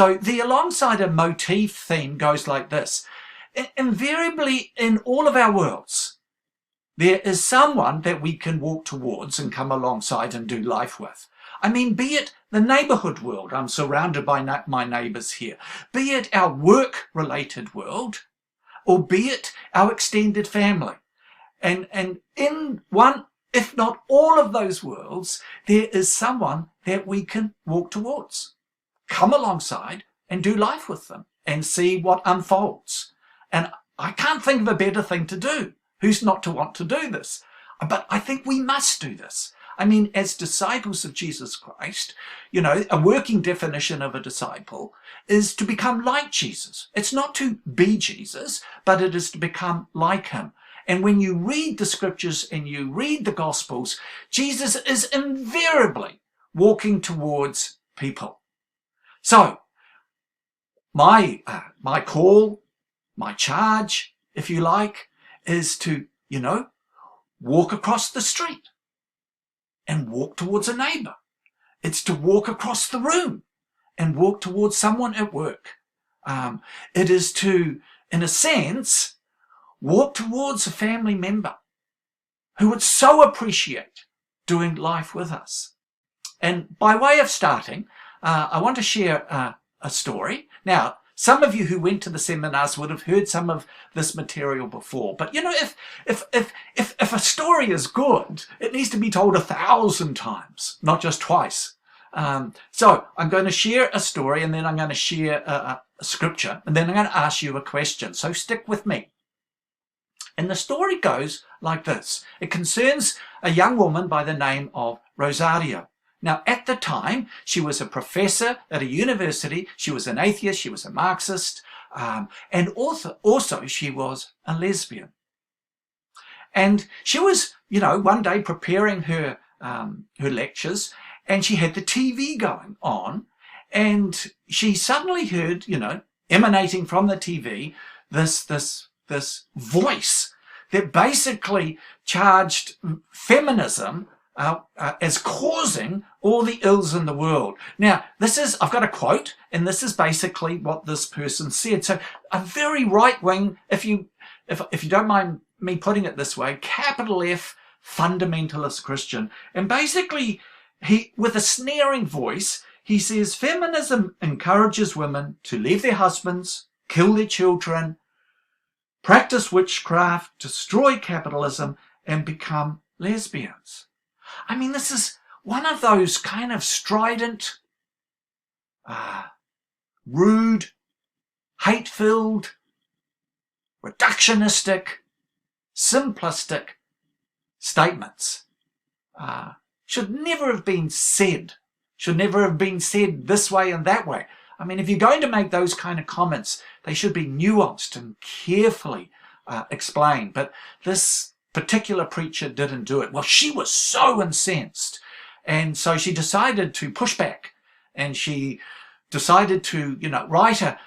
So the alongside a motif theme goes like this. Invariably in all of our worlds, there is someone that we can walk towards and come alongside and do life with. I mean, be it the neighbourhood world, I'm surrounded by my neighbours here, be it our work-related world, or be it our extended family. And in one, if not all of those worlds, there is someone that we can walk towards, come alongside and do life with them and see what unfolds. And I can't think of a better thing to do. Who's not to want to do this? But I think we must do this. I mean, as disciples of Jesus Christ, you know, a working definition of a disciple is to become like Jesus. It's not to be Jesus, but it is to become like him. And when you read the scriptures and you read the gospels, Jesus is invariably walking towards people. So my call, my charge, if you like, is to, you know, walk across the street and walk towards a neighbour. It's to walk across the room and walk towards someone at work. It is to, in a sense, walk towards a family member who would so appreciate doing life with us. And by way of starting, I want to share a story. Now, some of you who went to the seminars would have heard some of this material before. But, you know, if a story is good, it needs to be told 1,000 times, not just twice. So I'm going to share a story, and then I'm going to share a scripture, and then I'm going to ask you a question. So stick with me. And the story goes like this. It concerns a young woman by the name of Rosaria. Now, at the time, she was a professor at a university. She was an atheist. She was a Marxist. And also she was a lesbian. And she was, you know, one day preparing her lectures, and she had the TV going on, and she suddenly heard, you know, emanating from the TV, this voice that basically charged feminism as causing all the ills in the world. Now, I've got a quote, and this is basically what this person said. So a very right-wing, if you don't mind me putting it this way, capital F fundamentalist Christian. And basically, he, with a sneering voice, he says, feminism encourages women to leave their husbands, kill their children, practice witchcraft, destroy capitalism, and become lesbians. I mean, this is one of those kind of strident, rude, hate-filled, reductionistic, simplistic statements. Should never have been said. Should never have been said this way and that way. I mean, if you're going to make those kind of comments, they should be nuanced and carefully explained. But this particular preacher didn't do it. Well, she was so incensed. And so she decided to push back. And she decided to, you know, write an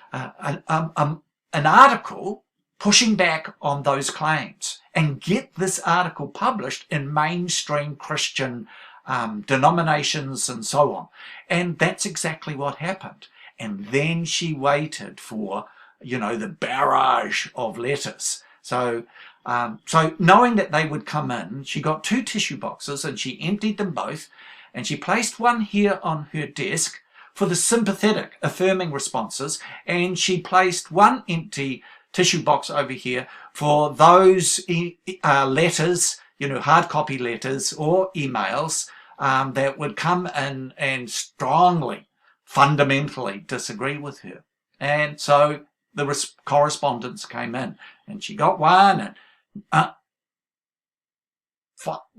article pushing back on those claims and get this article published in mainstream Christian denominations and so on. And that's exactly what happened. And then she waited for, you know, the barrage of letters. So knowing that they would come in, she got 2 tissue boxes and she emptied them both, and she placed one here on her desk for the sympathetic, affirming responses, and she placed one empty tissue box over here for those letters, you know, hard copy letters or emails that would come in and strongly, fundamentally disagree with her. And so the correspondence came in, and she got one, and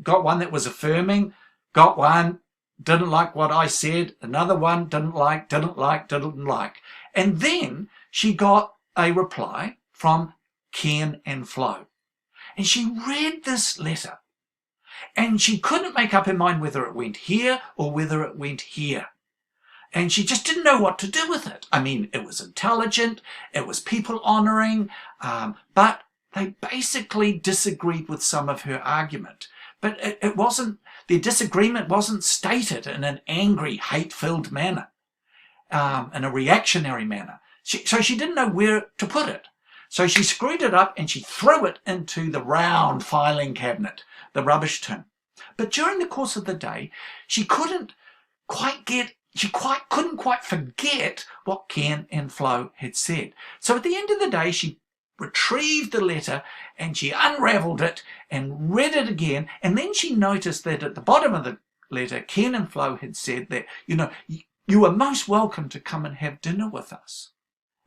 got one that was affirming, got one, didn't like what I said, another one, didn't like. And then she got a reply from Ken and Flo. And she read this letter, and she couldn't make up her mind whether it went here or whether it went here. And she just didn't know what to do with it. I mean, it was intelligent, it was people-honouring, but they basically disagreed with some of her argument. But it wasn't, their disagreement wasn't stated in an angry, hate-filled manner. in a reactionary manner. So she didn't know where to put it. So she screwed it up and she threw it into the round filing cabinet, the rubbish tin. But during the course of the day, she couldn't quite forget what Ken and Flo had said. So at the end of the day, she retrieved the letter and she unravelled it and read it again. And then she noticed that at the bottom of the letter, Ken and Flo had said that, you are most welcome to come and have dinner with us.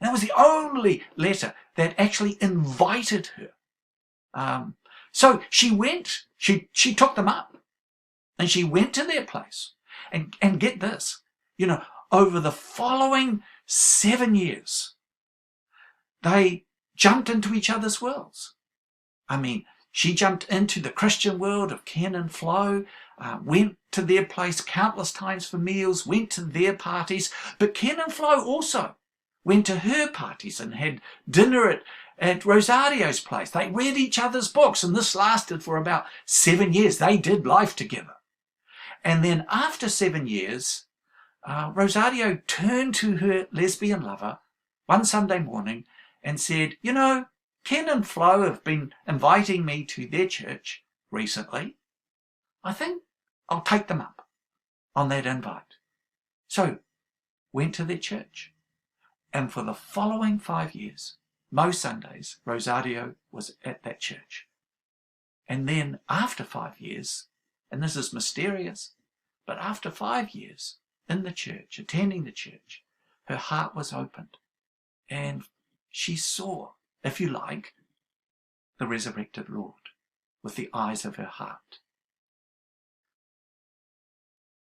And that was the only letter that actually invited her. So she went, she took them up and she went to their place. And get this, over the following 7 years, they jumped into each other's worlds. I mean, she jumped into the Christian world of Ken and Flo, went to their place countless times for meals, went to their parties, but Ken and Flo also went to her parties and had dinner at Rosaria's place. They read each other's books, and this lasted for about 7 years. They did life together. And then after 7 years, Rosario turned to her lesbian lover one Sunday morning and said, Ken and Flo have been inviting me to their church recently. I think I'll take them up on that invite. So went to their church. And for the following 5 years, most Sundays, Rosario was at that church. And then after 5 years, and this is mysterious, but after 5 years in the church, attending the church, her heart was opened and she saw, if you like, the resurrected Lord with the eyes of her heart.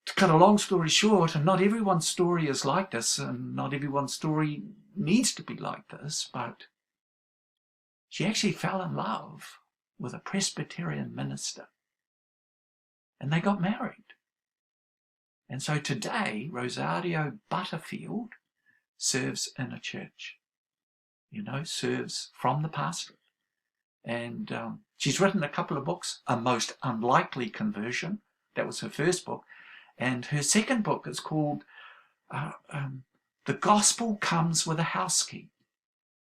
To cut a long story short, and not everyone's story is like this, and not everyone's story needs to be like this, but she actually fell in love with a Presbyterian minister. And they got married. And so today, Rosario Butterfield serves in a church. Serves from the pastorate. And she's written a couple of books, A Most Unlikely Conversion. That was her first book. And her second book is called The Gospel Comes with a House Key.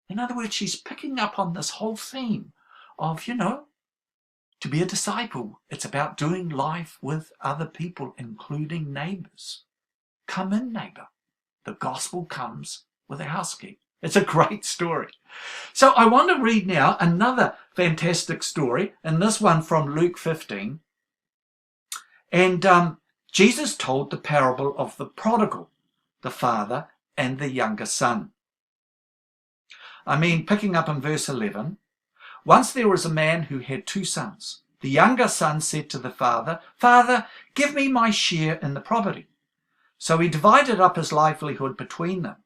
In other words, she's picking up on this whole theme of, to be a disciple, it's about doing life with other people, including neighbours. Come in, neighbour. The gospel comes with a house key. It's a great story. So I want to read now another fantastic story, and this one from Luke 15. And Jesus told the parable of the prodigal, the father, and the younger son. Picking up in verse 11, once there was a man who had 2 sons. The younger son said to the father, Father, give me my share in the property. So he divided up his livelihood between them.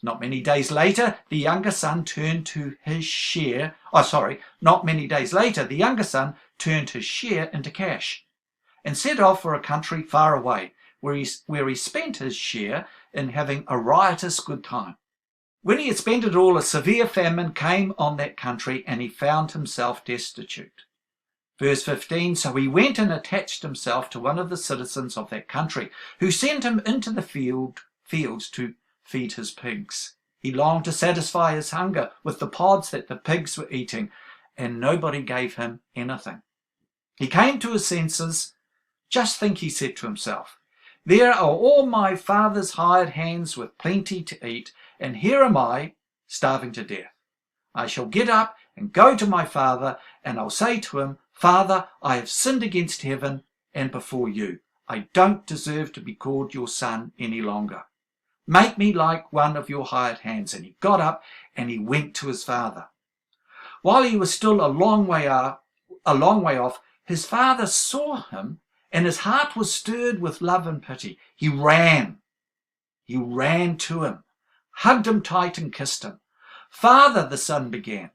Not many days later, the younger son turned his share into cash and set off for a country far away, where he spent his share in having a riotous good time. When he had spent it all, a severe famine came on that country, and he found himself destitute. Verse 15, so he went and attached himself to one of the citizens of that country, who sent him into the fields to feed his pigs. He longed to satisfy his hunger with the pods that the pigs were eating, and nobody gave him anything. He came to his senses. Just think, he said to himself, there are all my father's hired hands with plenty to eat, and here am I, starving to death. I shall get up and go to my father, and I'll say to him, Father, I have sinned against heaven and before you. I don't deserve to be called your son any longer. Make me like one of your hired hands. And he got up and he went to his father. While he was still a long way off, his father saw him, and his heart was stirred with love and pity. He ran to him, hugged him tight and kissed him. Father, the son began,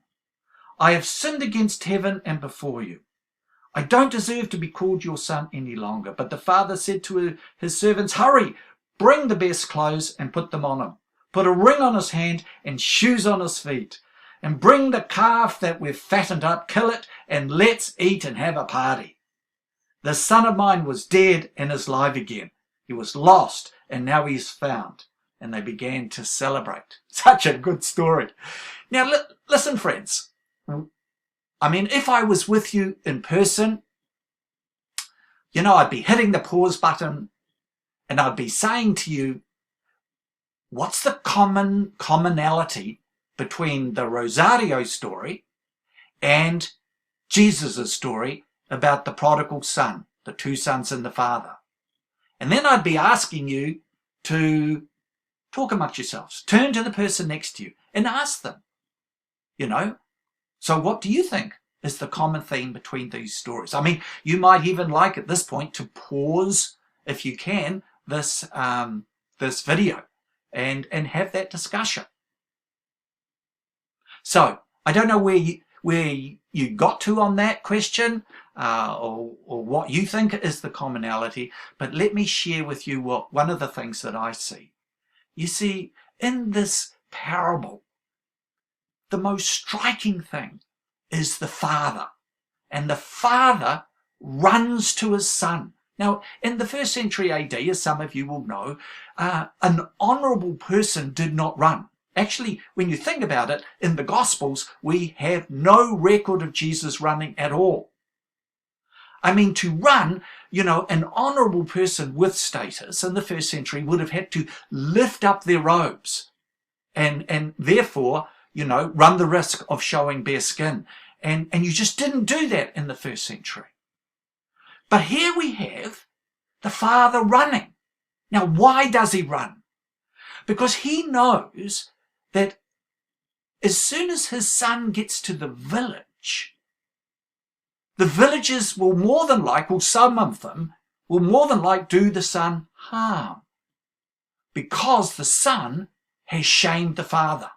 I have sinned against heaven and before you. I don't deserve to be called your son any longer. But the father said to his servants, hurry, bring the best clothes and put them on him. Put a ring on his hand and shoes on his feet. And bring the calf that we've fattened up, kill it, and let's eat and have a party. This son of mine was dead and is alive again. He was lost and now he's found. and they began to celebrate. Such a good story. Now, listen, friends. I mean, if I was with you in person, you know, I'd be hitting the pause button and I'd be saying to you, what's the commonality between the Rosario story and Jesus' story about the prodigal son, the two sons and the father? And then I'd be asking you to talk amongst yourselves. Turn to the person next to you and ask them, you know, so what do you think is the common theme between these stories? I mean, you might even like at this point to pause, if you can, this video and have that discussion. So I don't know where you got to on that question, or what you think is the commonality, but let me share with you one of the things that I see. You see, in this parable, the most striking thing is the father, and the father runs to his son. Now, in the 1st century AD, as some of you will know, an honourable person did not run. Actually, when you think about it, in the Gospels, we have no record of Jesus running at all. I mean, to run, you know, an honourable person with status in the 1st century would have had to lift up their robes and therefore, you know, run the risk of showing bare skin. And you just didn't do that in the 1st century. But here we have the father running. Now, why does he run? Because he knows that as soon as his son gets to the villagers will more than like, or some of them, will more than like do the son harm. Because the son has shamed the father.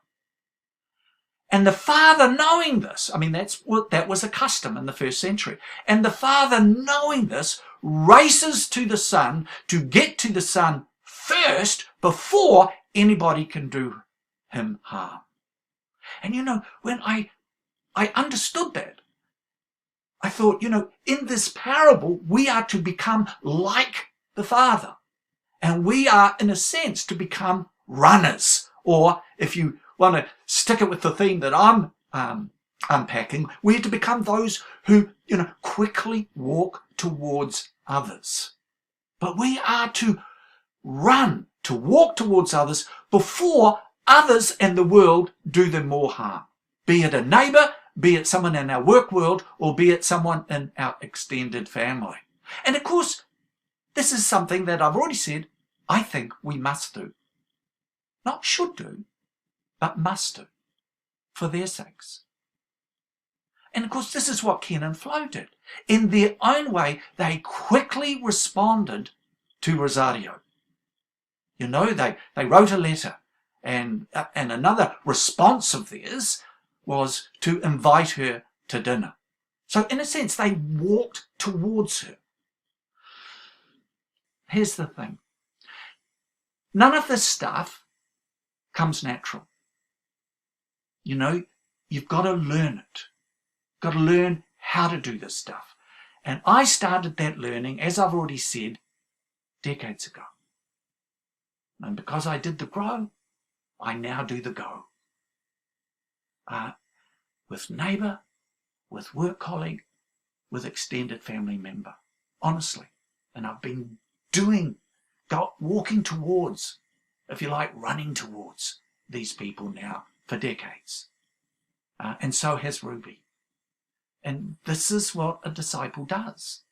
And the father knowing this, I mean, that was a custom in the 1st century. And the father knowing this races to the son to get to the son first before anybody can do him harm. And you know, when I understood that, I thought, you know, in this parable, we are to become like the father. And we are, in a sense, to become runners. Or if you want to stick it with the theme that I'm unpacking, we're to become those who, you know, quickly walk towards others. But we are to run, to walk towards others before others and the world do them more harm. Be it a neighbour, be it someone in our work world, or be it someone in our extended family. And of course, this is something that I've already said, I think we must do. Not should do, but must do, for their sakes. And of course, this is what Ken and Flo did. In their own way, they quickly responded to Rosario. You know, they wrote a letter, and another response of theirs was to invite her to dinner. So in a sense, they walked towards her. Here's the thing. None of this stuff comes natural. You know, you've got to learn it. Got to learn how to do this stuff. And I started that learning, as I've already said, decades ago. And because I did the grow, I now do the go. With neighbour, with work colleague, with extended family member. Honestly. And I've been walking towards, if you like, running towards these people now for decades. And so has Ruby. And this is what a disciple does.